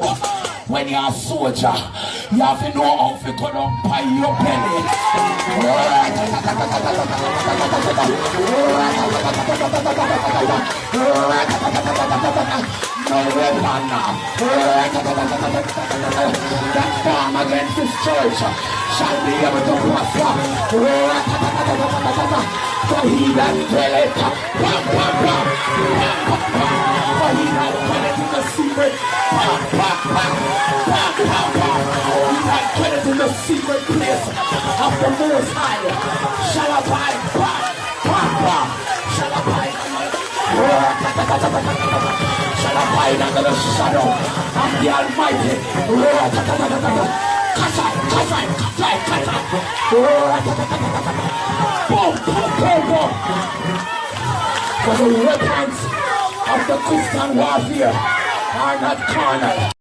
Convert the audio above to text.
job. When you're a soldier, you have to know how to go down by your belly. No weapon that form against this church shall be able to prosper. For he that dwelleth, for he that dwelleth in the secret, he that dwelleth in the secret place of the Most High shall abide, shall abide under the shadow of the Almighty. Boom, boom, boom, boom. For the weapons of the Christian warfare are not carnal,